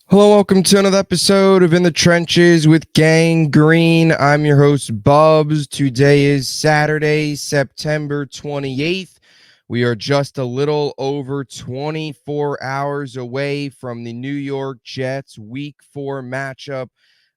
Hello, welcome to another episode of In the Trenches with Gang Green. I'm your host, Bubbs. Today is Saturday, September 28th. We are just a little over 24 hours away from the New York Jets Week 4 matchup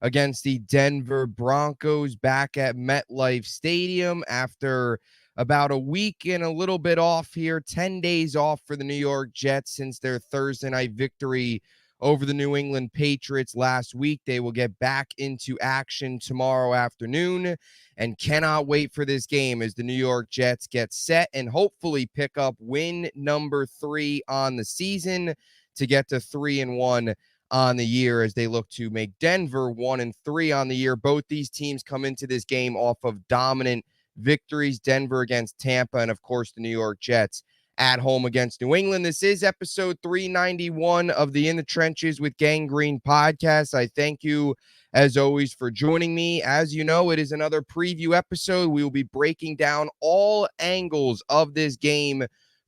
against the Denver Broncos back at MetLife Stadium after about a week and a little bit off here, 10 days off for the New York Jets since their Thursday night victory over the New England Patriots last week. They will get back into action tomorrow afternoon and cannot wait for this game as the New York Jets get set and hopefully pick up win number 3 on the season to get to 3-1 on the year as they look to make Denver 1-3 on the year. Both these teams come into this game off of dominant victories, Denver against Tampa and of course the New York Jets at home against New England. This is episode 391 of the In the Trenches with Gang Green podcast. I thank you, as always, for joining me. As you know, it is another preview episode. We will be breaking down all angles of this game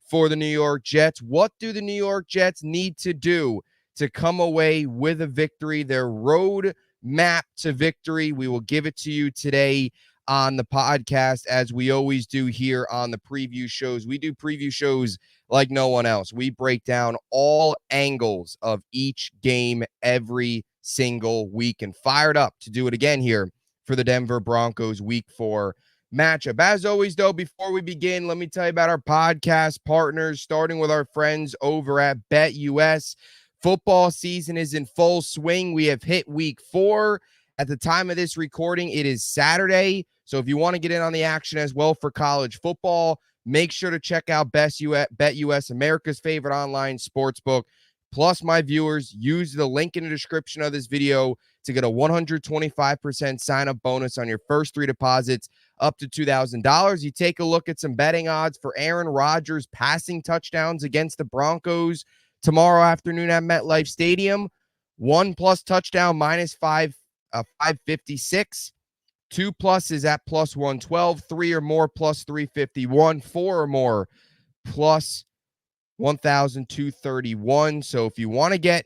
for the New York Jets. What do the New York Jets need to do to come away with a victory? Their road map to victory. We will give it to you today on the podcast, as we always do here on the preview shows. We do preview shows like no one else. We break down all angles of each game every single week, and fired up to do it again here for the Denver Broncos Week 4 matchup. As always, though, before we begin, let me tell you about our podcast partners, starting with our friends over at BetUS. Football season is in full swing. We have hit Week 4. At the time of this recording, it is Saturday. So if you want to get in on the action as well for college football, make sure to check out BetUS, America's favorite online sportsbook. Plus, my viewers, use the link in the description of this video to get a 125% sign-up bonus on your first 3 deposits up to $2,000. You take a look at some betting odds for Aaron Rodgers passing touchdowns against the Broncos tomorrow afternoon at MetLife Stadium. 1+ touchdown minus 556. 2+ is at plus 112. 3 or more plus 351. 4 or more plus 1,231. So if you want to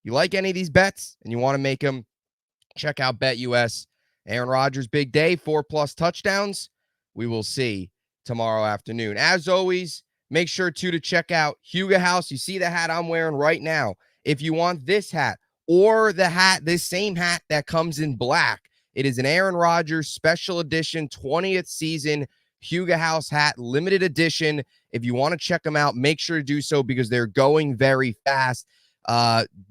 you like any of these bets and you want to make them, check out BetUS. Aaron Rodgers, big day, 4+ touchdowns. We will see tomorrow afternoon. As always, make sure to check out Huga House. You see the hat I'm wearing right now. If you want this hat or this same hat that comes in black, it is an Aaron Rodgers special edition 20th season Huga House hat, limited edition. If you want to check them out, make sure to do so because they're going very fast.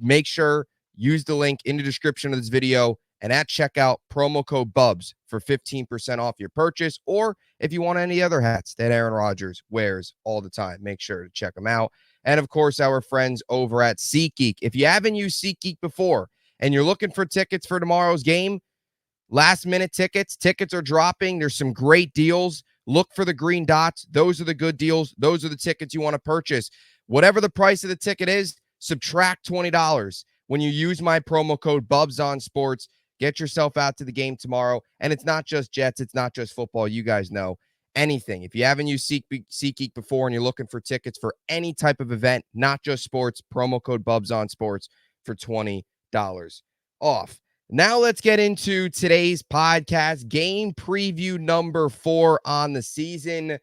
Make sure, use the link in the description of this video, and at checkout, promo code BUBS for 15% off your purchase. Or if you want any other hats that Aaron Rodgers wears all the time, make sure to check them out. And of course, our friends over at SeatGeek. If you haven't used SeatGeek before and you're looking for tickets for tomorrow's game, last minute tickets are dropping. There's some great deals. Look for the green dots. Those are the good deals. Those are the tickets you want to purchase. Whatever the price of the ticket is, subtract $20. When you use my promo code Bubs on Sports, get yourself out to the game tomorrow. And it's not just Jets. It's not just football. You guys know anything. If you haven't used SeatGeek before and you're looking for tickets for any type of event, not just sports, promo code Bubs on Sports for $20 off. Now let's get into today's podcast, game preview number 4 on the season.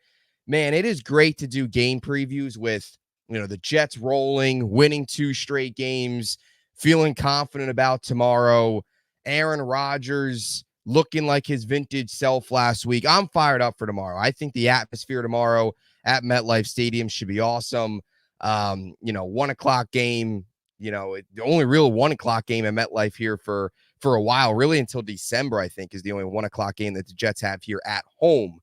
Man, it is great to do game previews with, the Jets rolling, winning 2 straight games, feeling confident about tomorrow. Aaron Rodgers looking like his vintage self last week. I'm fired up for tomorrow. I think the atmosphere tomorrow at MetLife Stadium should be awesome. 1:00 game, the only real 1:00 game at MetLife here for a while, really until December, I think, is the only 1:00 game that the Jets have here at home.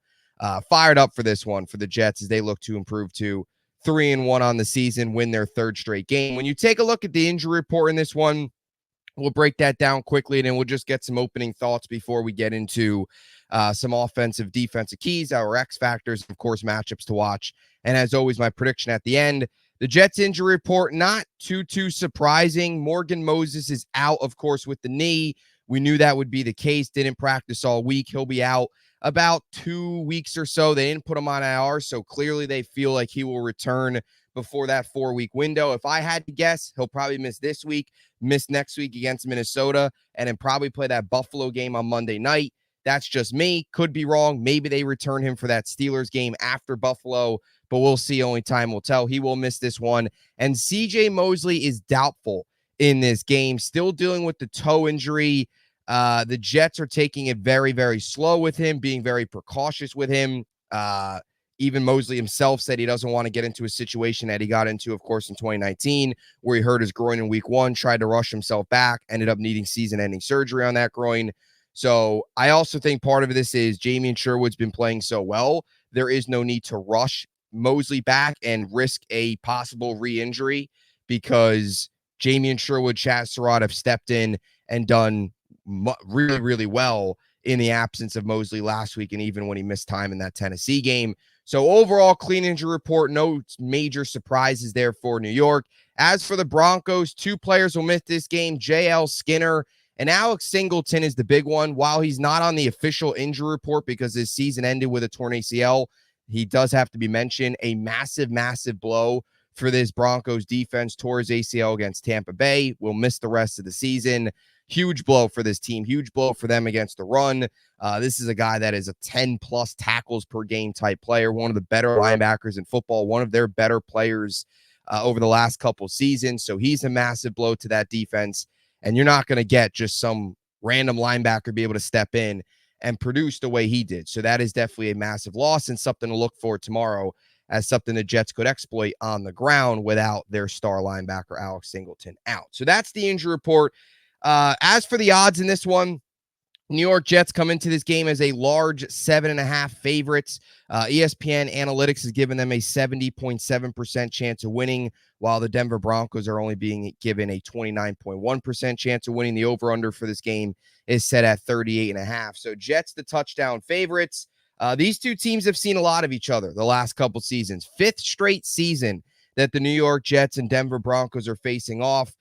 Fired up for this one for the Jets as they look to improve to 3-1 on the season, win their 3rd straight game. When you take a look at the injury report in this one, we'll break that down quickly, and then we'll just get some opening thoughts before we get into some offensive, defensive keys, our X factors, of course, matchups to watch. And as always, my prediction at the end. The Jets injury report, not too surprising. Morgan Moses is out, of course, with the knee. We knew that would be the case. Didn't practice all week. He'll be out about 2 weeks or so. They didn't put him on IR, so clearly they feel like he will return before that 4-week window. If I had to guess, he'll probably miss this week, miss next week against Minnesota, and then probably play that Buffalo game on Monday night. That's just me. Could be wrong. Maybe they return him for that Steelers game after Buffalo, but we'll see. Only time will tell. He will miss this one. And CJ Mosley is doubtful in this game, still dealing with the toe injury. The Jets are taking it very, very slow with him, being very precautious with him. Even Mosley himself said he doesn't want to get into a situation that he got into, of course, in 2019, where he hurt his groin in week 1, tried to rush himself back, ended up needing season-ending surgery on that groin. So I also think part of this is Jamien Sherwood's been playing so well. There is no need to rush Mosley back and risk a possible re-injury because Jamien Sherwood, Chaz Surratt have stepped in and done really, really well in the absence of Mosley last week and even when he missed time in that Tennessee game. So overall, clean injury report, no major surprises there for New York. As for the Broncos, 2 players will miss this game, J.L. Skinner and Alex Singleton is the big one. While he's not on the official injury report because his season ended with a torn ACL, he does have to be mentioned. A massive, massive blow for this Broncos defense. Tore his ACL against Tampa Bay. Will miss the rest of the season. Huge blow for this team. Huge blow for them against the run. This is a guy that is a 10-plus tackles per game type player, one of the better linebackers in football, one of their better players over the last couple seasons. So he's a massive blow to that defense. And you're not going to get just some random linebacker be able to step in and produce the way he did. So that is definitely a massive loss and something to look for tomorrow as something the Jets could exploit on the ground without their star linebacker, Alex Singleton, out. So that's the injury report. As for the odds in this one, New York Jets come into this game as a large 7.5 favorites. ESPN Analytics has given them a 70.7% chance of winning, while the Denver Broncos are only being given a 29.1% chance of winning. The over-under for this game is set at 38.5. So Jets, the touchdown favorites. These two teams have seen a lot of each other the last couple seasons. 5th straight season that the New York Jets and Denver Broncos are facing off.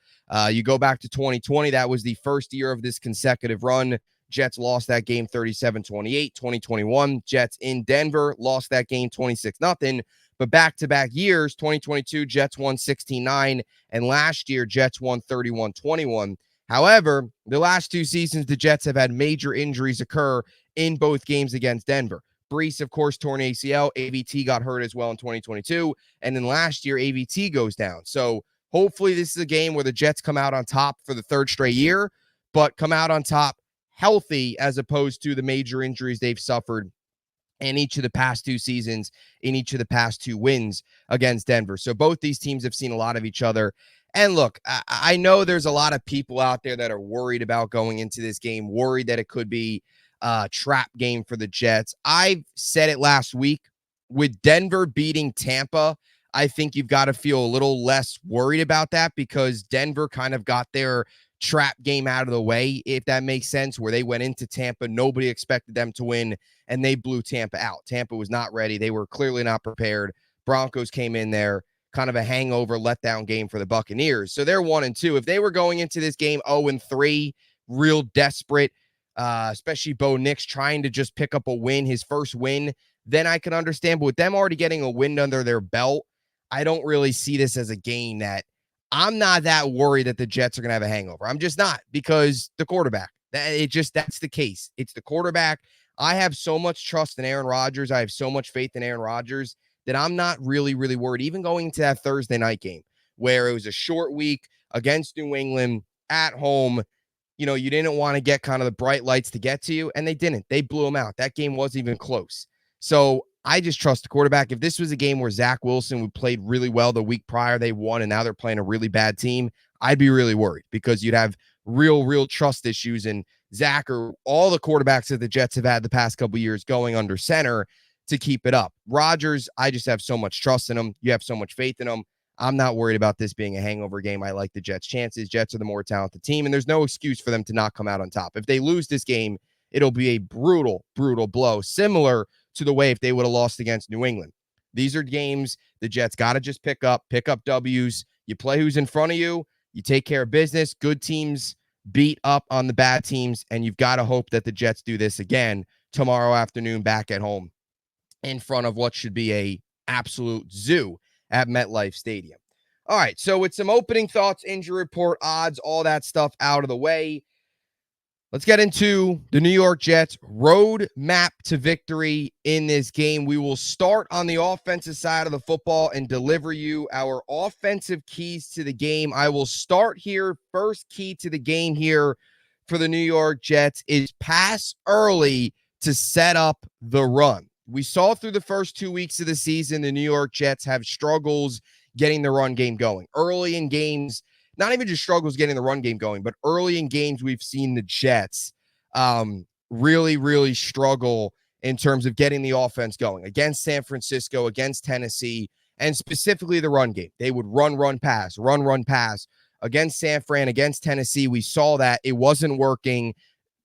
You go back to 2020, that was the first year of this consecutive run. Jets lost that game 37-28. 2021, Jets in Denver lost that game 26-0. But back-to-back years, 2022, Jets won 16-9, and last year, Jets won 31-21. However, the last 2 seasons, the Jets have had major injuries occur in both games against Denver. Brees, of course, torn ACL. AVT got hurt as well in 2022. And then last year, AVT goes down. So hopefully this is a game where the Jets come out on top for the 3rd straight year, but come out on top healthy as opposed to the major injuries they've suffered in each of the past 2 seasons, in each of the past 2 wins against Denver. So both these teams have seen a lot of each other. And look, I know there's a lot of people out there that are worried about going into this game, worried that it could be a trap game for the Jets. I said it last week. With Denver beating Tampa, I think you've got to feel a little less worried about that because Denver kind of got their trap game out of the way, if that makes sense, where they went into Tampa. Nobody expected them to win, and they blew Tampa out. Tampa was not ready. They were clearly not prepared. Broncos came in there, kind of a hangover, letdown game for the Buccaneers. So they're 1-2. If they were going into this game 0-3, real desperate, especially Bo Nix trying to just pick up a win, his first win, then I can understand. But with them already getting a win under their belt, I don't really see this as a game that I'm not that worried that the Jets are going to have a hangover. I'm just not, because the quarterback, that's the case. It's the quarterback. I have so much trust in Aaron Rodgers. I have so much faith in Aaron Rodgers that I'm not really, really worried, even going into that Thursday night game where it was a short week against New England at home. You know, you didn't want to get kind of the bright lights to get to you, and they didn't. They blew them out. That game wasn't even close. So I just trust the quarterback. If this was a game where Zach Wilson would played really well the week prior, they won, and now they're playing a really bad team, I'd be really worried because you'd have real trust issues. And Zach or all the quarterbacks that the Jets have had the past couple of years going under center to keep it up. Rodgers, I just have so much trust in him. You have so much faith in him. I'm not worried about this being a hangover game. I like the Jets' chances. Jets are the more talented team, and there's no excuse for them to not come out on top. If they lose this game, it'll be a brutal blow, similar to the way if they would have lost against New England. These are games the Jets got to just pick up W's. You play who's in front of you. You take care of business. Good teams beat up on the bad teams, and you've got to hope that the Jets do this again tomorrow afternoon back at home in front of what should be a absolute zoo at MetLife Stadium. All right, so with some opening thoughts, injury report, odds, all that stuff out of the way, let's get into the New York Jets road map to victory in this game. We will start on the offensive side of the football and deliver you our offensive keys to the game. I will start here. First key to the game here for the New York Jets is pass early to set up the run. We saw through the first 2 weeks of the season, the New York Jets have struggles getting the run game going. Early in games, not even just struggles getting the run game going, but early in games, we've seen the Jets really, really struggle in terms of getting the offense going against San Francisco, against Tennessee, and specifically the run game. They would run, pass, run, pass. Against San Fran, against Tennessee, we saw that it wasn't working.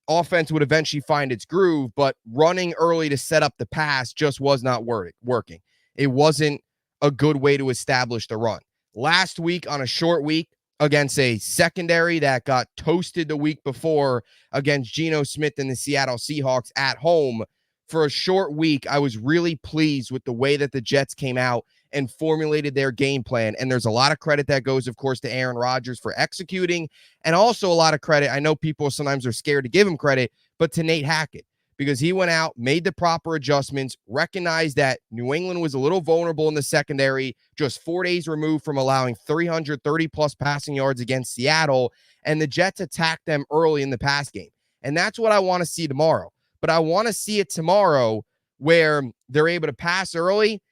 Offense would eventually find its groove, but running early to set up the pass just was not working. It wasn't a good way to establish the run. Last week on a short week against a secondary that got toasted the week before against Geno Smith and the Seattle Seahawks at home, for a short week, I was really pleased with the way that the Jets came out and formulated their game plan. And there's a lot of credit that goes, of course, to Aaron Rodgers for executing, and also a lot of credit, I know people sometimes are scared to give him credit, but to Nate Hackett, because he went out, made the proper adjustments, recognized that New England was a little vulnerable in the secondary, just 4 days removed from allowing 330-plus passing yards against Seattle, and the Jets attacked them early in the pass game. And that's what I want to see tomorrow. But I want to see it tomorrow where they're able to pass early,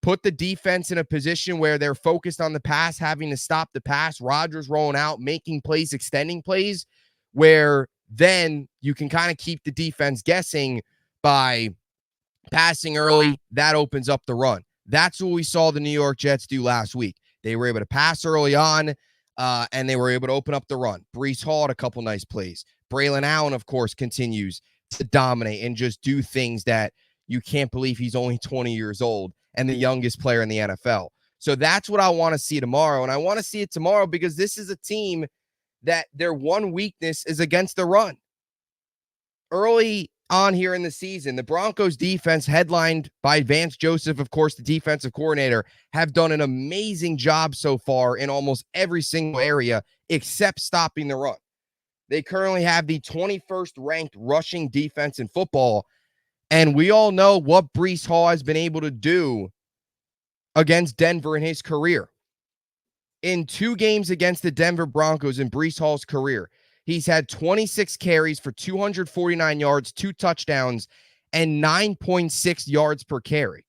put the defense in a position where they're focused on the pass, having to stop the pass, Rodgers rolling out, making plays, extending plays, where then you can kind of keep the defense guessing by passing early. That opens up the run. That's what we saw the New York Jets do last week. They were able to pass early on, and they were able to open up the run. Breece Hall had a couple nice plays. Braylon Allen, of course, continues to dominate and just do things that you can't believe he's only 20 years old and the youngest player in the NFL. So that's what I want to see tomorrow. And I want to see it tomorrow because this is a team that their one weakness is against the run. Early on here in the season, the Broncos defense, headlined by Vance Joseph, of course, the defensive coordinator, have done an amazing job so far in almost every single area except stopping the run. They currently have the 21st ranked rushing defense in football, and we all know what Breece Hall has been able to do against Denver in his career. In 2 games against the Denver Broncos in Breece Hall's career, he's had 26 carries for 249 yards, 2 touchdowns, and 9.6 yards per carry.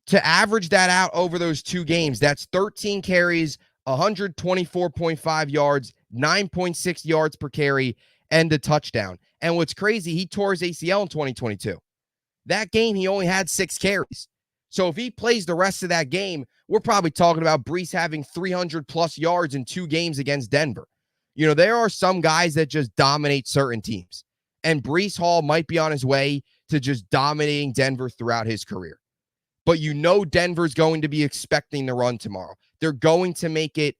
To average that out over those 2 games, that's 13 carries, 124.5 yards, 9.6 yards per carry, and a touchdown. And what's crazy, he tore his ACL in 2022. That game, he only had 6 carries. So if he plays the rest of that game, we're probably talking about Breece having 300-plus yards in 2 games against Denver. You know, there are some guys that just dominate certain teams. And Breece Hall might be on his way to just dominating Denver throughout his career. But you know Denver's going to be expecting the run tomorrow. They're going to make it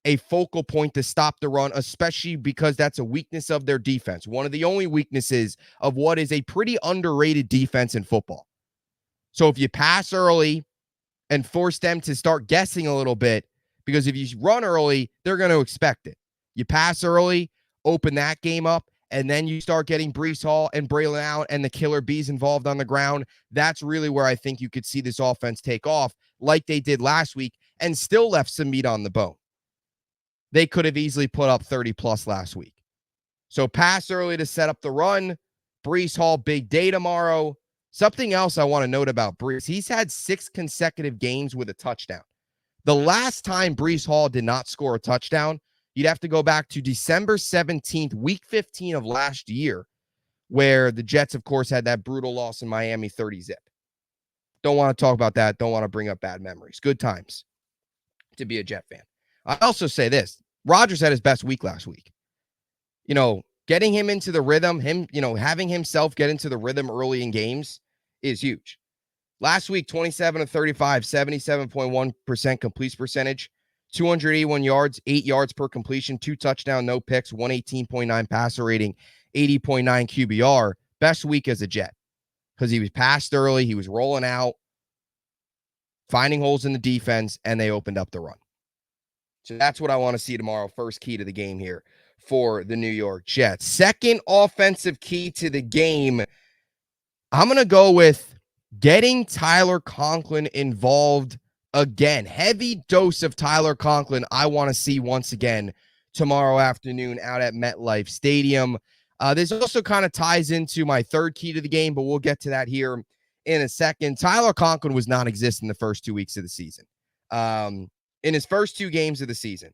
a focal point to stop the run, especially because that's a weakness of their defense. One of the only weaknesses of what is a pretty underrated defense in football. So if you pass early and force them to start guessing a little bit, because if you run early, they're going to expect it. You pass early, open that game up, and then you start getting Breece Hall and Braylon Allen and the killer bees involved on the ground. That's really where I think you could see this offense take off like they did last week and still left some meat on the bone. They could have easily put up 30-plus last week. So pass early to set up the run. Breece Hall, big day tomorrow. Something else I want to note about Breece, he's had 6 consecutive games with a touchdown. The last time Breece Hall did not score a touchdown, you'd have to go back to December 17th, week 15 of last year, where the Jets, of course, had that brutal loss in Miami 30-zip. Don't want to talk about that. Don't want to bring up bad memories. Good times to be a Jet fan. I also say this. Rodgers had his best week last week. You know, getting him into the rhythm, having himself get into the rhythm early in games is huge. Last week, 27 of 35, 77.1% complete percentage, 281 yards, 8 yards per completion, 2 touchdowns, no picks, 118.9 passer rating, 80.9 QBR. Best week as a Jet because he was passed early. He was rolling out. finding holes in the defense, and they opened up the run. So that's what I want to see tomorrow. First key to the game here for the New York Jets. Second offensive key to the game, I'm going to go with getting Tyler Conklin involved again. Heavy dose of Tyler Conklin I want to see once again tomorrow afternoon out at MetLife Stadium. This also kind of ties into my third key to the game, but we'll get to that here in a second. Tyler Conklin was non-existent the first 2 weeks of the season. In his first 2 games of the season,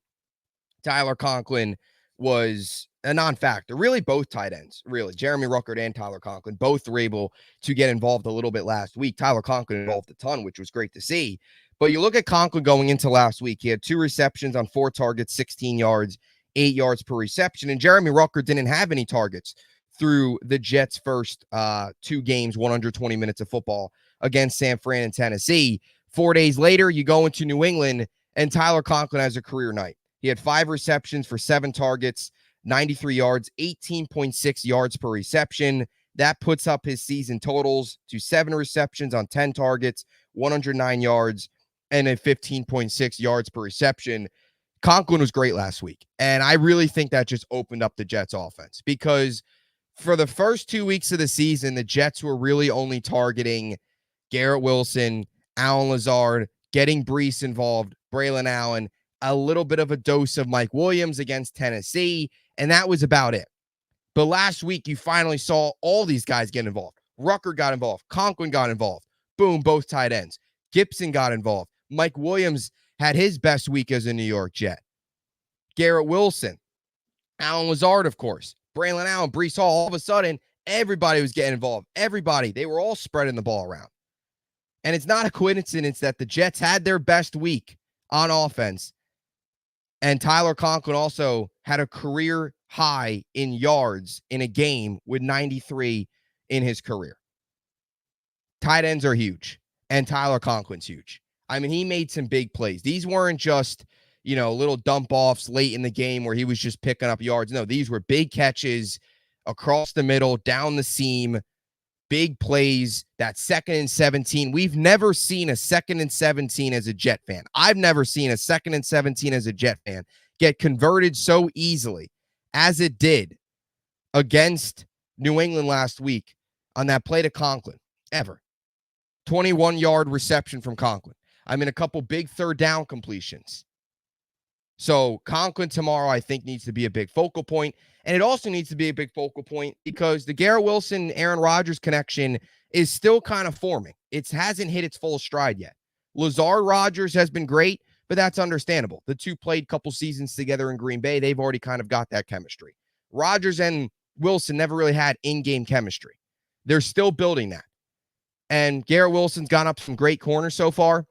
Tyler Conklin was a non-factor. Really, both tight ends, really. Jeremy Ruckert and Tyler Conklin both were able to get involved a little bit last week. Tyler Conklin involved a ton, which was great to see. But you look at Conklin going into last week, he had 2 receptions on 4 targets, 16 yards, 8 yards per reception. And Jeremy Ruckert didn't have any targets through the Jets' first 2 games, 120 minutes of football against San Fran and Tennessee. 4 days later, you go into New England, and Tyler Conklin has a career night. He had 5 receptions for 7 targets, 93 yards, 18.6 yards per reception. That puts up his season totals to 7 receptions on 10 targets, 109 yards, and a 15.6 yards per reception. Conklin was great last week, and I really think that just opened up the Jets' offense because for the first 2 weeks of the season, the Jets were really only targeting Garrett Wilson, Allen Lazard, getting Breece involved, Braylon Allen, a little bit of a dose of Mike Williams against Tennessee, and that was about it. But last week, you finally saw all these guys get involved. Rucker got involved. Conklin got involved. Boom, both tight ends. Gibson got involved. Mike Williams had his best week as a New York Jet. Garrett Wilson, Allen Lazard, of course, Braylon Allen, Breece Hall. All of a sudden, everybody was getting involved. Everybody. They were all spreading the ball around. And it's not a coincidence that the Jets had their best week on offense. And Tyler Conklin also had a career high in yards in a game with 93 in his career. Tight ends are huge, and Tyler Conklin's huge. I mean, he made some big plays. These weren't just, little dump offs late in the game where he was just picking up yards. No, these were big catches across the middle, down the seam, big plays. That 2nd and 17. We've never seen a 2nd and 17 as a Jet fan. I've never seen a 2nd and 17 as a Jet fan get converted so easily as it did against New England last week on that play to Conklin, ever. 21-yard reception from Conklin. I mean, a couple big 3rd down completions. So Conklin tomorrow, I think, needs to be a big focal point. And it also needs to be a big focal point because the Garrett Wilson, Aaron Rodgers connection is still kind of forming. It hasn't hit its full stride yet. Lazard Rodgers has been great, but that's understandable. The two played a couple seasons together in Green Bay. They've already kind of got that chemistry. Rodgers and Wilson never really had in-game chemistry. They're still building that. And Garrett Wilson's gone up some great corners so far.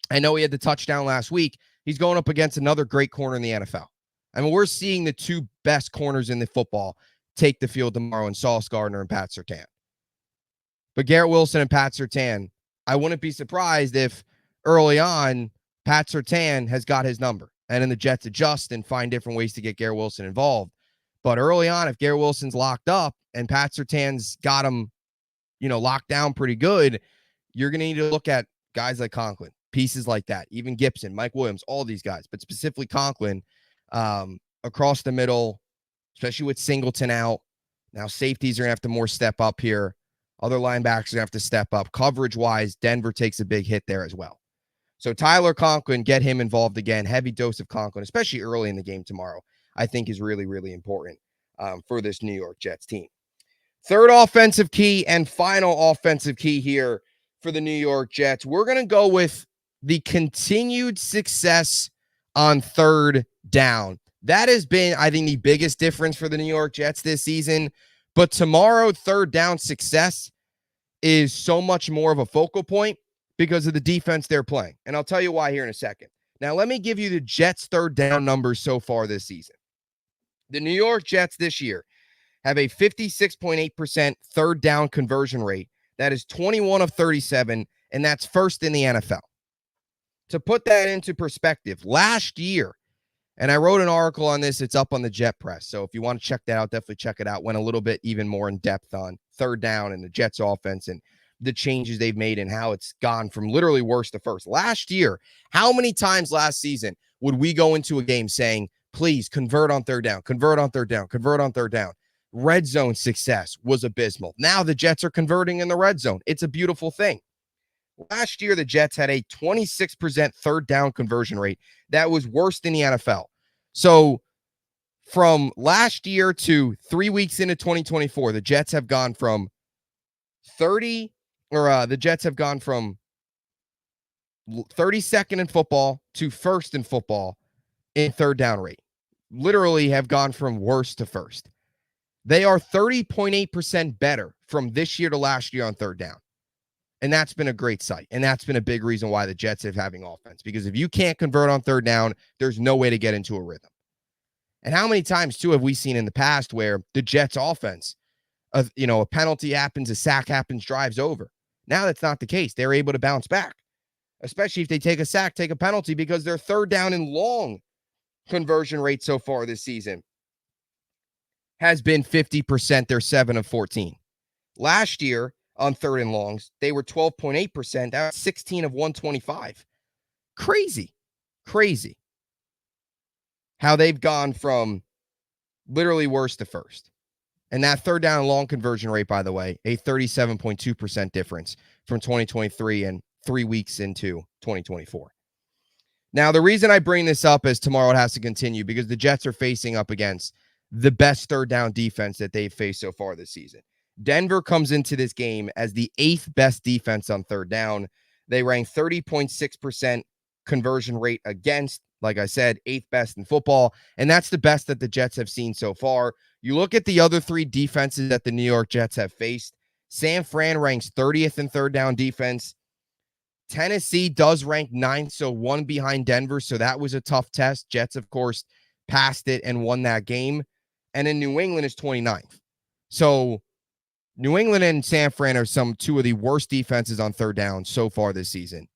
I know he had the touchdown last week. He's going up against another great corner in the NFL. I mean, we're seeing the 2 best corners in the football take the field tomorrow in Sauce Gardner and Pat Surtain. But Garrett Wilson and Pat Surtain, I wouldn't be surprised if early on Pat Surtain has got his number and then the Jets adjust and find different ways to get Garrett Wilson involved. But early on, if Garrett Wilson's locked up and Pat Surtain's got him, locked down pretty good, you're going to need to look at guys like Conklin, pieces like that, even Gibson, Mike Williams, all these guys, but specifically Conklin across the middle, especially with Singleton out. Now safeties are going to have to more step up here. Other linebackers are going to have to step up. Coverage-wise, Denver takes a big hit there as well. So Tyler Conklin, get him involved again. Heavy dose of Conklin, especially early in the game tomorrow, I think is really, really important for this New York Jets team. Third offensive key and final offensive key here for the New York Jets. We're going to go with the continued success on 3rd down. That has been, I think, the biggest difference for the New York Jets this season. But tomorrow, 3rd down success is so much more of a focal point because of the defense they're playing. And I'll tell you why here in a second. Now, let me give you the Jets' 3rd down numbers so far this season. The New York Jets this year have a 56.8% 3rd down conversion rate. That is 21 of 37, and that's 1st in the NFL. To put that into perspective, last year, and I wrote an article on this, it's up on the Jet Press, so if you want to check that out, definitely check it out. Went a little bit even more in depth on 3rd down and the Jets offense and the changes they've made and how it's gone from literally worst to first. Last year, how many times last season would we go into a game saying, please convert on third down, convert on third down, convert on third down? Red zone success was abysmal. Now the Jets are converting in the red zone. It's a beautiful thing. Last year, the Jets had a 26% third down conversion rate. That was worse than the NFL. So from last year to 3 weeks into 2024, the Jets have gone from 32nd in football to first in football in third down rate. Literally have gone from worst to first. They are 30.8% better from this year to last year on third down. And that's been a great sight. And that's been a big reason why the Jets are having offense. Because if you can't convert on third down, there's no way to get into a rhythm. And how many times, too, have we seen in the past where the Jets offense, a penalty happens, a sack happens, drives over? Now that's not the case. They're able to bounce back, especially if they take a sack, take a penalty, because their third down and long conversion rate so far this season has been 50%. They're 7 of 14. Last year on third and longs, they were 12.8%. That's 16 of 125. Crazy how they've gone from literally worst to first. And that third down and long conversion rate, by the way, a 37.2% difference from 2023 and 3 weeks into 2024. Now, the reason I bring this up is tomorrow it has to continue because the Jets are facing up against the best third down defense that they've faced so far this season. Denver comes into this game as the 8th best defense on third down. They rank 30.6% conversion rate against, like I said, 8th best in football. And that's the best that the Jets have seen so far. You look at the other 3 defenses that the New York Jets have faced. San Fran ranks 30th in third down defense. Tennessee does rank 9th, so 1 behind Denver. So that was a tough test. Jets, of course, passed it and won that game. And then New England is 29th. So New England and San Fran are 2 of the worst defenses on third down so far this season.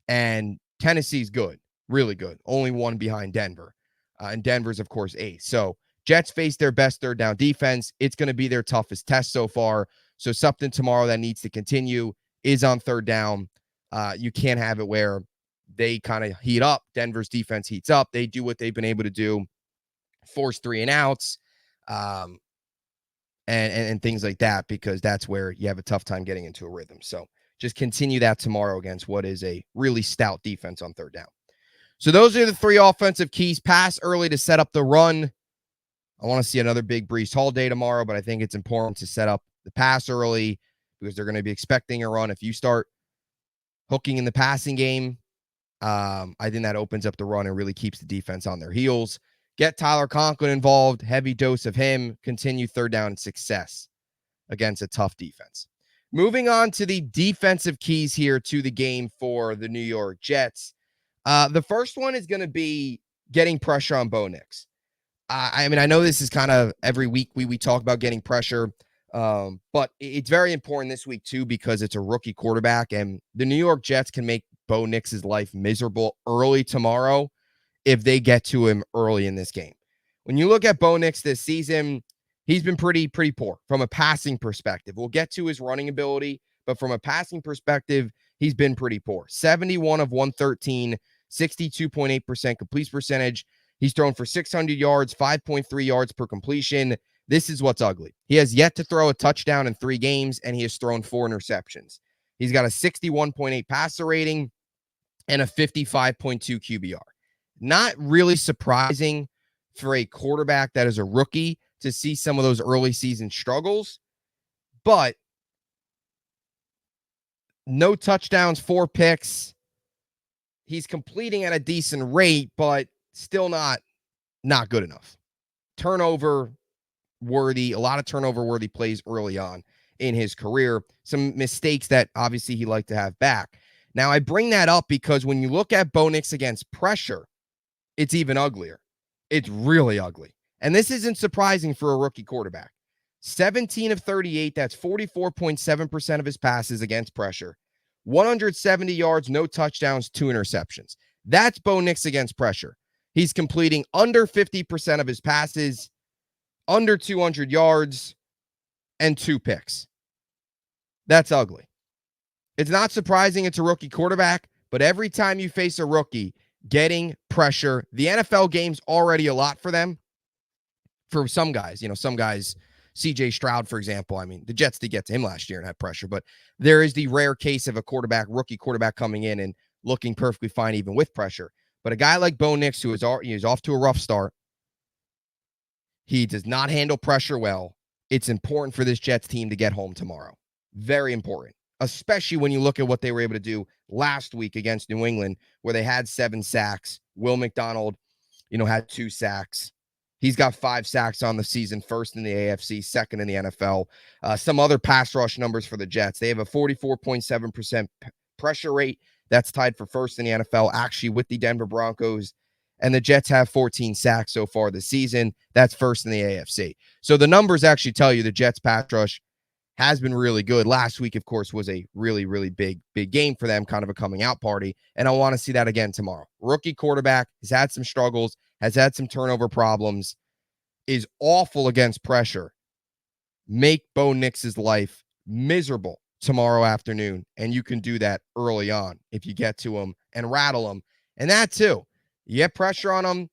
And Tennessee's good, really good. Only 1 behind Denver. And Denver's, of course, 8th. So Jets face their best third down defense. It's going to be their toughest test so far. So something tomorrow that needs to continue is on third down. You can't have it where they kind of heat up. Denver's defense heats up. They do what they've been able to do, force 3 and outs. And things like that, because that's where you have a tough time getting into a rhythm. So just continue that tomorrow against what is a really stout defense on third down. So those are the 3 offensive keys. Pass early to set up the run. I want to see another big Breece Hall day tomorrow, but I think it's important to set up the pass early because they're going to be expecting a run. If you start hooking in the passing game, I think that opens up the run and really keeps the defense on their heels. Get Tyler Conklin involved, heavy dose of him, continue third down success against a tough defense. Moving on to the defensive keys here to the game for the New York Jets. The first one is going to be getting pressure on Bo Nix. I know this is kind of every week we talk about getting pressure, but it's very important this week too because it's a rookie quarterback, and the New York Jets can make Bo Nix's life miserable early tomorrow if they get to him early in this game. When you look at Bo Nix this season, he's been pretty poor from a passing perspective. We'll get to his running ability, but from a passing perspective, he's been pretty poor. 71 of 113, 62.8% complete percentage. He's thrown for 600 yards, 5.3 yards per completion. This is what's ugly. He has yet to throw a touchdown in 3 games, and he has thrown 4 interceptions. He's got a 61.8 passer rating and a 55.2 QBR. Not really surprising for a quarterback that is a rookie to see some of those early season struggles, but no touchdowns, 4 picks. He's completing at a decent rate, but still not good enough. Turnover worthy, a lot of turnover worthy plays early on in his career. Some mistakes that obviously he'd like to have back. Now, I bring that up because when you look at Bo Nix against pressure, it's even uglier. It's really ugly. And this isn't surprising for a rookie quarterback. 17 of 38, that's 44.7% of his passes against pressure. 170 yards, no touchdowns, 2 interceptions. That's Bo Nix against pressure. He's completing under 50% of his passes, under 200 yards, and 2 picks. That's ugly. It's not surprising it's a rookie quarterback, but every time you face a rookie getting pressure, the NFL game's already a lot for them. For some guys, some guys, CJ Stroud, for example, I mean, the Jets did get to him last year and had pressure, but there is the rare case of a rookie quarterback coming in and looking perfectly fine even with pressure. But a guy like Bo Nix, who is off to a rough start, he does not handle pressure well. It's important for this Jets team to get home tomorrow. Very important, especially when you look at what they were able to do last week against New England, where they had 7 sacks. Will McDonald, had 2 sacks. He's got 5 sacks on the season, first in the AFC, second in the NFL. Some other pass rush numbers for the Jets. They have a 44.7% pressure rate. That's tied for first in the NFL, actually, with the Denver Broncos. And the Jets have 14 sacks so far this season. That's first in the AFC. So the numbers actually tell you the Jets pass rush has been really good. Last week, of course, was a really, really big game for them, kind of a coming out party. And I want to see that again tomorrow. Rookie quarterback has had some struggles, has had some turnover problems, is awful against pressure. Make Bo Nix's life miserable tomorrow afternoon. And you can do that early on if you get to him and rattle him. And that too. You get pressure on him.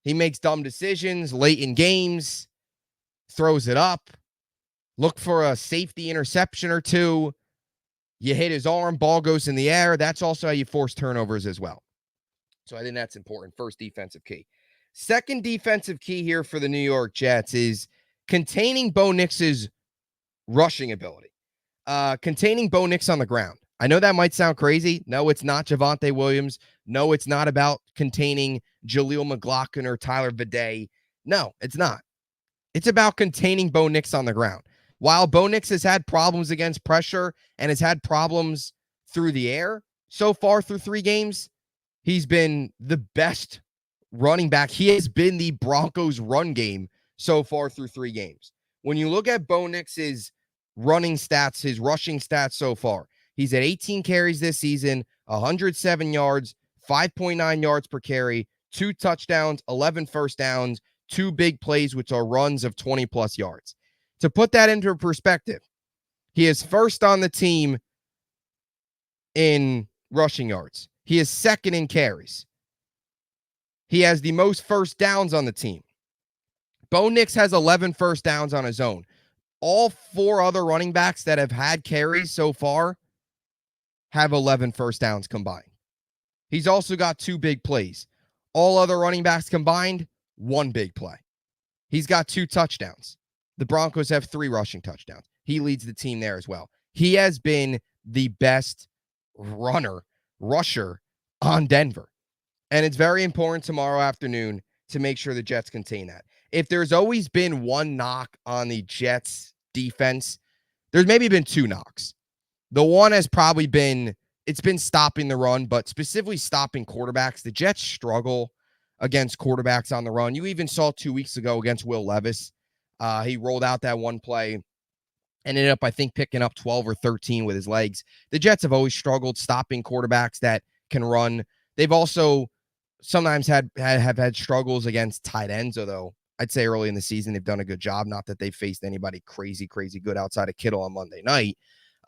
He makes dumb decisions late in games, throws it up. Look for a safety interception or two. You hit his arm, ball goes in the air. That's also how you force turnovers as well. So I think that's important. First defensive key. Second defensive key here for the New York Jets is containing Bo Nix's rushing ability. Containing Bo Nix on the ground. I know that might sound crazy. No, it's not Javonte Williams. No, it's not about containing Jaleel McLaughlin or Tyler Viday. No, it's not. It's about containing Bo Nix on the ground. While Bo Nix has had problems against pressure and has had problems through the air so far through 3 games, he's been the best running back. He has been the Broncos' run game so far through 3 games. When you look at Bo Nix's running stats, his rushing stats so far, he's at 18 carries this season, 107 yards, 5.9 yards per carry, 2 touchdowns, 11 first downs, 2 big plays, which are runs of 20-plus yards. To put that into perspective, he is first on the team in rushing yards. He is second in carries. He has the most first downs on the team. Bo Nix has 11 first downs on his own. All 4 other running backs that have had carries so far have 11 first downs combined. He's also got 2 big plays. All other running backs combined, 1 big play. He's got 2 touchdowns. The Broncos have 3 rushing touchdowns. He leads the team there as well. He has been the best rusher on Denver. And it's very important tomorrow afternoon to make sure the Jets contain that. If there's always been one knock on the Jets defense, there's maybe been 2 knocks. The one has probably been, it's been stopping the run, but specifically stopping quarterbacks. The Jets struggle against quarterbacks on the run. You even saw 2 weeks ago against Will Levis. He rolled out that one play and ended up, I think, picking up 12 or 13 with his legs. The Jets have always struggled stopping quarterbacks that can run. They've also sometimes have had struggles against tight ends, although I'd say early in the season they've done a good job. Not that they've faced anybody crazy good outside of Kittle on Monday night,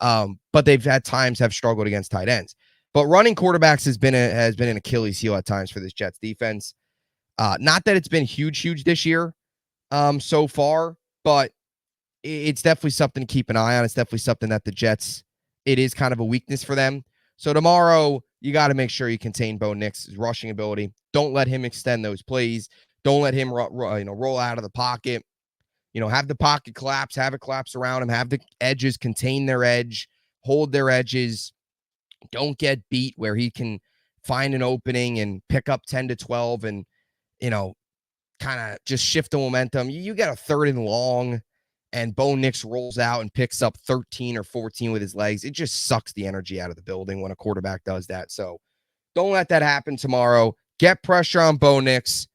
but they've had times have struggled against tight ends. But running quarterbacks has been an Achilles heel at times for this Jets defense. Not that it's been huge this year so far, but it's definitely something to keep an eye on. It's definitely something that the Jets, it is kind of a weakness for them. So tomorrow, you got to make sure you contain Bo Nix's rushing ability. Don't let him extend those plays. Don't let him roll out of the pocket. Have the pocket collapse, have it collapse around him, have the edges contain their edge, hold their edges. Don't get beat where he can find an opening and pick up 10 to 12 and, kind of just shift the momentum. You got a 3rd and long and Bo Nix rolls out and picks up 13 or 14 with his legs. It just sucks the energy out of the building when a quarterback does that. So don't let that happen tomorrow. Get pressure on Bo Nix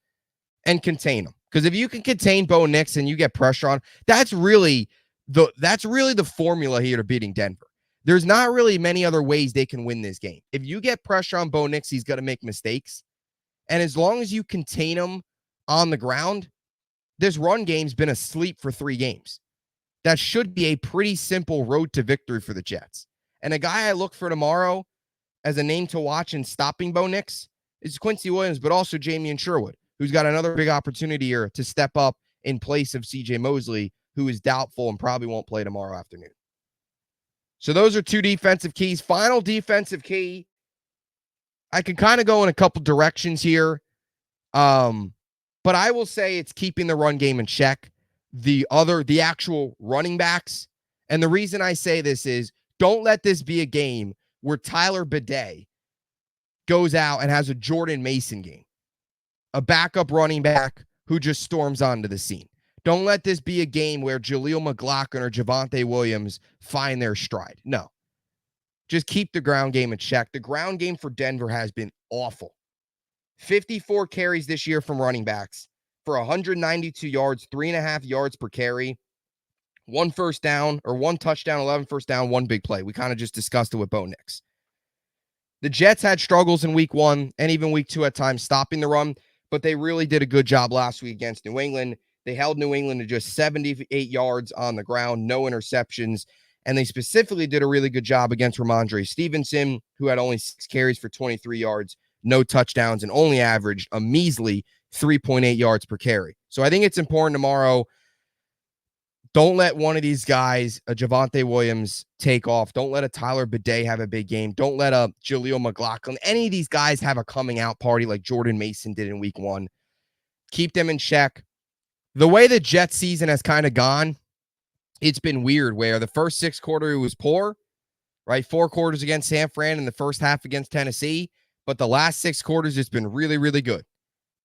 and contain him. Because if you can contain Bo Nix and you get pressure on, that's really the formula here to beating Denver. There's not really many other ways they can win this game. If you get pressure on Bo Nix, he's going to make mistakes. And as long as you contain him on the ground, this run game's been asleep for 3 games. That should be a pretty simple road to victory for the Jets. And a guy I look for tomorrow as a name to watch in stopping Bo Nix is Quincy Williams, but also Jamian Sherwood, who's got another big opportunity here to step up in place of CJ Mosley, who is doubtful and probably won't play tomorrow afternoon. So those are two defensive keys. Final defensive key, I can kind of go in a couple directions here. But I will say it's keeping the run game in check. The actual running backs. And the reason I say this is don't let this be a game where Tyler Bidet goes out and has a Jordan Mason game, a backup running back who just storms onto the scene. Don't let this be a game where Jaleel McLaughlin or Javonte Williams find their stride. No. Just keep the ground game in check. The ground game for Denver has been awful. 54 carries this year from running backs for 192 yards, 3.5 yards per carry, 1 first down or 1 touchdown, 11 first down, 1 big play. We kind of just discussed it with Bo Nix. The Jets had struggles in week 1 and even week 2 at times stopping the run, but they really did a good job last week against New England. They held New England to just 78 yards on the ground, no interceptions, and they specifically did a really good job against Ramondre Stevenson, who had only 6 carries for 23 yards, no touchdowns, and only averaged a measly 3.8 yards per carry. So I think it's important tomorrow. Don't let one of these guys, a Javonte Williams, take off. Don't let a Tyler Bidet have a big game. Don't let a Jaleel McLaughlin, any of these guys have a coming out party like Jordan Mason did in week 1. Keep them in check. The way the Jets season has kind of gone, it's been weird where the first 6 quarters was poor, right? 4 quarters against San Fran and the first half against Tennessee. But the last 6 quarters, it's been really, really good.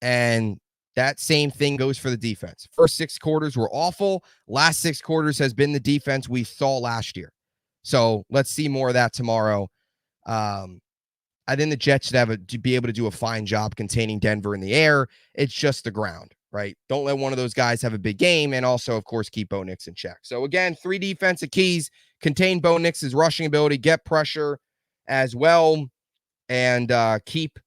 And that same thing goes for the defense. First 6 quarters were awful. Last 6 quarters has been the defense we saw last year. So let's see more of that tomorrow. I think the Jets should be able to do a fine job containing Denver in the air. It's just the ground, right? Don't let one of those guys have a big game. And also, of course, keep Bo Nix in check. So again, 3 defensive keys: contain Bo Nix's rushing ability, get pressure as well, and keep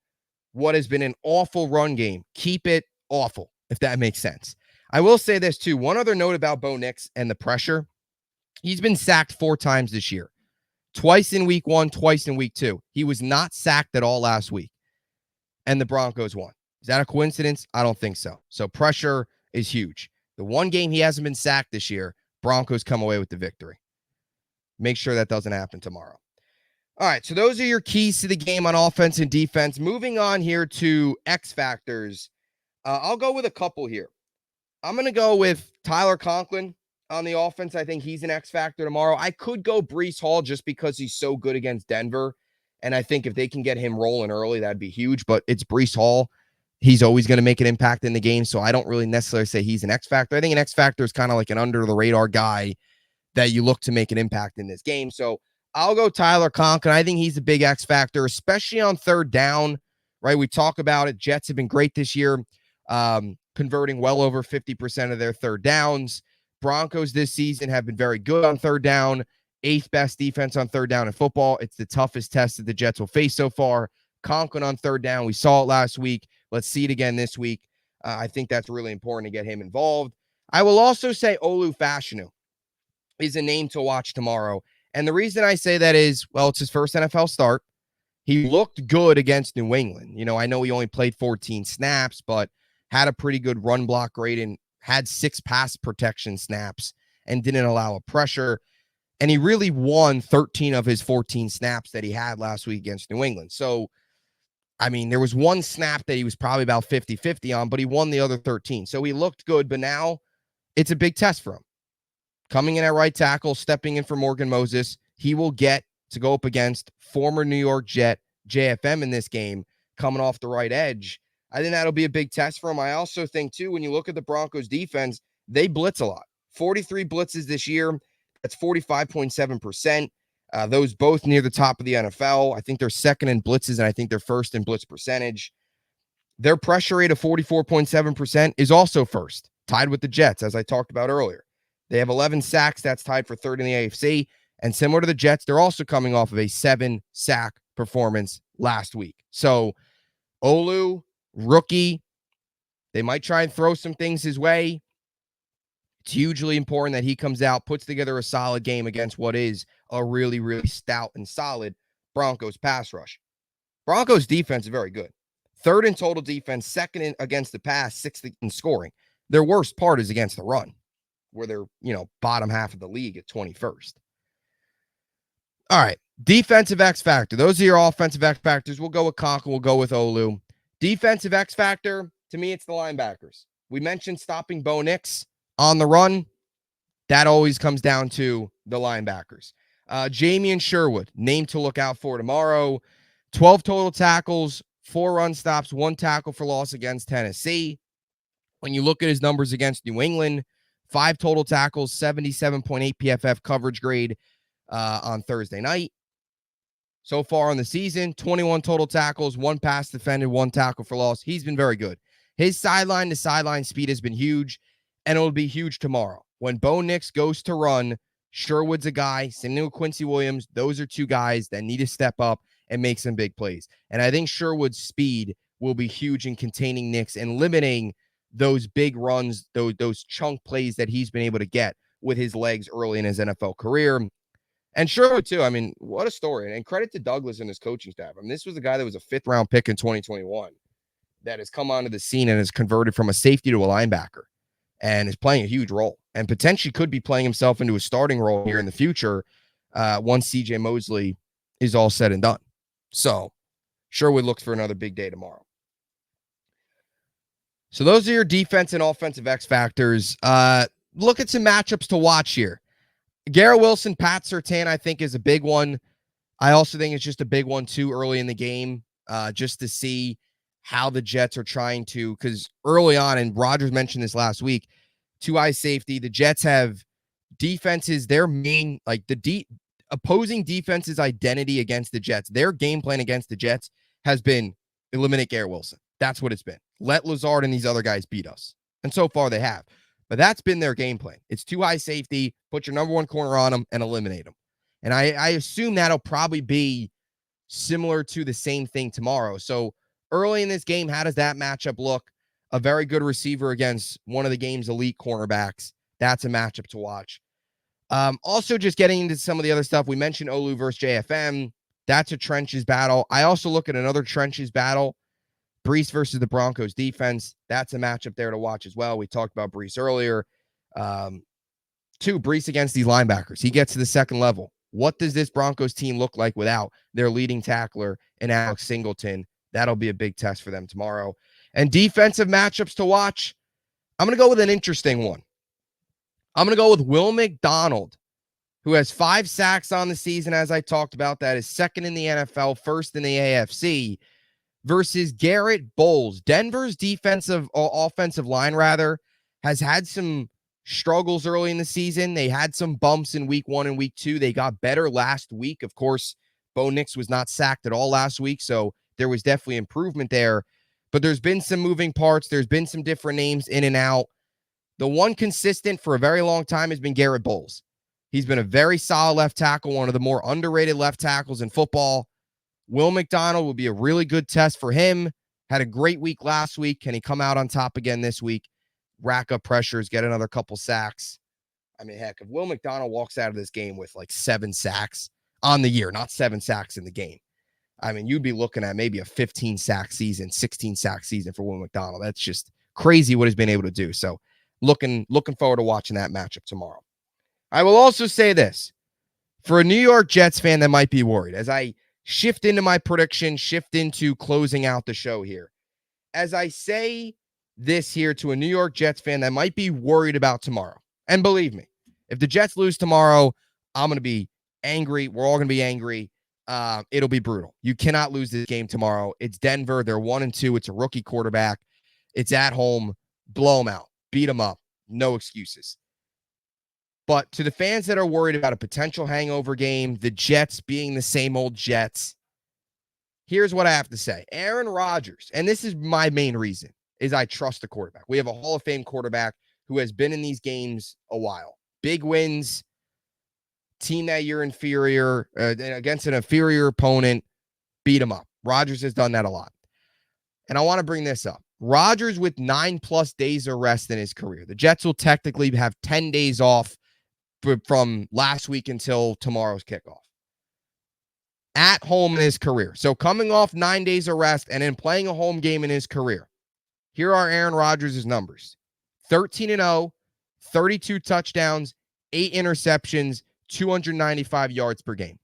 what has been an awful run game. Keep it awful, if that makes sense. I will say this too. One other note about Bo Nix and the pressure. He's been sacked 4 times this year. Twice in week 1, twice in week 2. He was not sacked at all last week. And the Broncos won. Is that a coincidence? I don't think so. So pressure is huge. The one game he hasn't been sacked this year, Broncos come away with the victory. Make sure that doesn't happen tomorrow. All right, so those are your keys to the game on offense and defense. Moving on here to X factors. I'll go with a couple here. I'm going to go with Tyler Conklin on the offense. I think he's an X factor tomorrow. I could go Breece Hall just because he's so good against Denver. And I think if they can get him rolling early, that'd be huge. But it's Breece Hall. He's always going to make an impact in the game. So I don't really necessarily say he's an X factor. I think an X factor is kind of like an under the radar guy that you look to make an impact in this game. So I'll go Tyler Conklin. I think he's a big X factor, especially on 3rd down, right? We talk about it. Jets have been great this year, converting well over 50% of their 3rd downs. Broncos this season have been very good on 3rd down, 8th best defense on 3rd down in football. It's the toughest test that the Jets will face so far. Conklin on 3rd down. We saw it last week. Let's see it again this week. I think that's really important to get him involved. I will also say Olu Fashanu is a name to watch tomorrow. And the reason I say that is, well, it's his first NFL start. He looked good against New England. You know, I know he only played 14 snaps, but had a pretty good run block rate and had 6 pass protection snaps and didn't allow a pressure. And he really won 13 of his 14 snaps that he had last week against New England. So, I mean, there was 1 snap that he was probably about 50-50 on, but he won the other 13. So he looked good, but now it's a big test for him. Coming in at right tackle, stepping in for Morgan Moses, he will get to go up against former New York Jet JFM in this game, coming off the right edge. I think that'll be a big test for him. I also think, too, when you look at the Broncos defense, they blitz a lot. 43 blitzes this year. That's 45.7%. Those both near the top of the NFL. I think they're second in blitzes, and I think they're first in blitz percentage. Their pressure rate of 44.7% is also first, tied with the Jets, as I talked about earlier. They have 11 sacks. That's tied for 3rd in the AFC. And similar to the Jets, they're also coming off of a 7-sack performance last week. So Olu, rookie, they might try and throw some things his way. It's hugely important that he comes out, puts together a solid game against what is a really, really stout and solid Broncos pass rush. Broncos defense is very good. Third in total defense, second in against the pass, sixth in scoring. Their worst part is against the run, where they're, bottom half of the league at 21st. All right, defensive X factor. Those are your offensive X factors. We'll go with Conklin. We'll go with Olu. Defensive X factor, to me, it's the linebackers. We mentioned stopping Bo Nix on the run. That always comes down to the linebackers. Jamie and Sherwood, name to look out for tomorrow. 12 total tackles, 4 run stops, 1 tackle for loss against Tennessee. When you look at his numbers against New England, 5 total tackles, 77.8 PFF coverage grade on Thursday night. So far in the season, 21 total tackles, 1 pass defended, 1 tackle for loss. He's been very good. His sideline to sideline speed has been huge, and it'll be huge tomorrow. When Bo Nix goes to run, Sherwood's a guy, similar to Quincy Williams. Those are 2 guys that need to step up and make some big plays. And I think Sherwood's speed will be huge in containing Nix and limiting those big runs, those chunk plays that he's been able to get with his legs early in his NFL career. And Sherwood, too. I mean, what a story. And credit to Douglas and his coaching staff. I mean, this was a guy that was a 5th-round pick in 2021 that has come onto the scene and has converted from a safety to a linebacker and is playing a huge role and potentially could be playing himself into a starting role here in the future once C.J. Mosley is all said and done. So Sherwood looks for another big day tomorrow. So those are your defense and offensive X factors. Look at some matchups to watch here. Garrett Wilson, Pat Surtain, I think, is a big one. I also think it's just a big one, too, early in the game, just to see how the Jets are trying to, because early on, and Rodgers mentioned this last week, 2 high safety, the Jets have defenses, their main, like the opposing defense's identity against the Jets, their game plan against the Jets has been eliminate Garrett Wilson. That's what it's been. Let Lazard and these other guys beat us. And so far they have. But that's been their game plan. It's 2 high safety, put your number 1 corner on them, and eliminate them. And I assume that'll probably be similar to the same thing tomorrow. So early in this game, how does that matchup look? A very good receiver against one of the game's elite cornerbacks. That's a matchup to watch. Also, just getting into some of the other stuff. We mentioned Olu versus JFM. That's a trenches battle. I also look at another trenches battle. Brees versus the Broncos defense. That's a matchup there to watch as well. We talked about Brees earlier. 2, Brees against these linebackers. He gets to the second level. What does this Broncos team look like without their leading tackler in Alex Singleton? That'll be a big test for them tomorrow. And defensive matchups to watch. I'm going to go with an interesting one. I'm going to go with Will McDonald, who has 5 sacks on the season, as I talked about. That is second in the NFL, first in the AFC. Versus Garrett Bowles. Denver's offensive line, has had some struggles early in the season. They had some bumps in week 1 and week 2. They got better last week. Of course, Bo Nix was not sacked at all last week, so there was definitely improvement there. But there's been some moving parts. There's been some different names in and out. The one consistent for a very long time has been Garrett Bowles. He's been a very solid left tackle, one of the more underrated left tackles in football. Will McDonald will be a really good test for him. Had a great week last week. Can he come out on top again this week? Rack up pressures, get another couple sacks. I mean, heck, if Will McDonald walks out of this game with like 7 sacks on the year, not 7 sacks in the game, I mean, you'd be looking at maybe a 15-sack season, 16-sack season for Will McDonald. That's just crazy what he's been able to do. So looking forward to watching that matchup tomorrow. I will also say this. For a New York Jets fan that might be worried, as I shift into my prediction, shift into closing out the show here. As I say this here to a New York Jets fan that might be worried about tomorrow, and believe me, if the Jets lose tomorrow, I'm going to be angry. We're all going to be angry. It'll be brutal. You cannot lose this game tomorrow. It's Denver. They're 1-2. It's a rookie quarterback. It's at home. Blow them out. Beat them up. No excuses. But to the fans that are worried about a potential hangover game, the Jets being the same old Jets, here's what I have to say. Aaron Rodgers, and this is my main reason, is I trust the quarterback. We have a Hall of Fame quarterback who has been in these games a while. Big wins, team that you're inferior, against an inferior opponent, beat them up. Rodgers has done that a lot. And I want to bring this up. Rodgers with 9+ days of rest in his career. The Jets will technically have 10 days off from last week until tomorrow's kickoff. At home in his career. So coming off 9 days of rest and then playing a home game in his career. Here are Aaron Rodgers' numbers. 13-0, 32 touchdowns, 8 interceptions, 295 yards per game.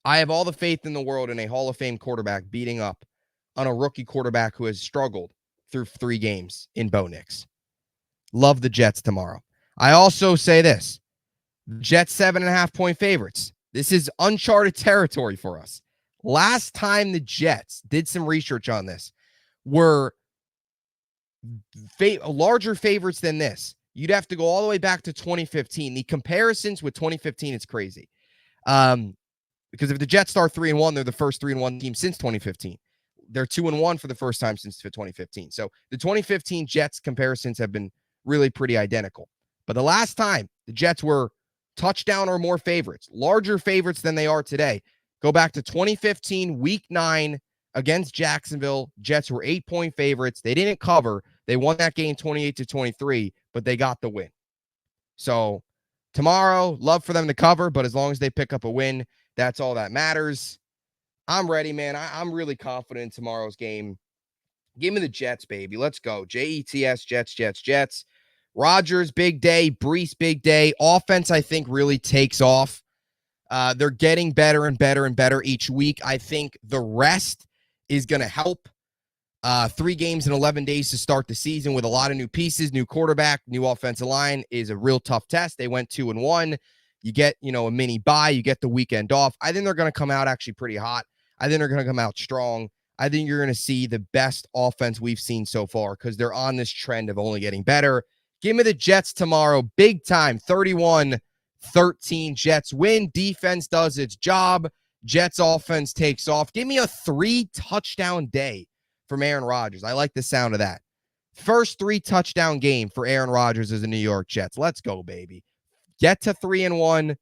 I have all the faith in the world in a Hall of Fame quarterback beating up on a rookie quarterback who has struggled through 3 games in Bo Nix. Love the Jets tomorrow. I also say this. Jets 7.5-point favorites. This is uncharted territory for us. Last time the Jets did some research on this were larger favorites than this. You'd have to go all the way back to 2015. The comparisons with 2015 is crazy. Because if the Jets start 3-1, they're the first 3-1 team since 2015. They're 2-1 for the first time since 2015. So the 2015 Jets comparisons have been really pretty identical. But the last time the Jets were touchdown or more favorites, larger favorites than they are today, go back to 2015, week 9 against Jacksonville. Jets were 8-point favorites. They didn't cover. They won that game 28-23, but they got the win. So tomorrow, love for them to cover, but as long as they pick up a win, that's all that matters. I'm ready, man. I'm really confident in tomorrow's game. Give me the Jets, baby. Let's go. Jets, Jets. Rodgers, big day. Brees, big day. Offense, I think, really takes off. They're getting better and better and better each week. I think the rest is going to help. 3 games in 11 days to start the season with a lot of new pieces, new quarterback, new offensive line is a real tough test. They went 2-1. You get, a mini bye. You get the weekend off. I think they're going to come out actually pretty hot. I think they're going to come out strong. I think you're going to see the best offense we've seen so far because they're on this trend of only getting better. Give me the Jets tomorrow. Big time. 31-13. Jets win. Defense does its job. Jets offense takes off. Give me a 3-touchdown day from Aaron Rodgers. I like the sound of that. First 3-touchdown game for Aaron Rodgers as the New York Jets. Let's go, baby. Get to 3-1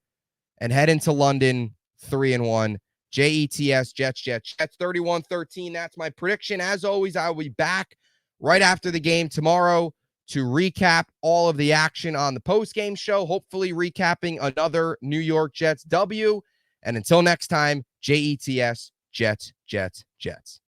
and head into London 3-1. Jets, Jets 31-13. That's my prediction. As always, I will be back right after the game tomorrow to recap all of the action on the post-game show, hopefully recapping another New York Jets W. And until next time, Jets, Jets.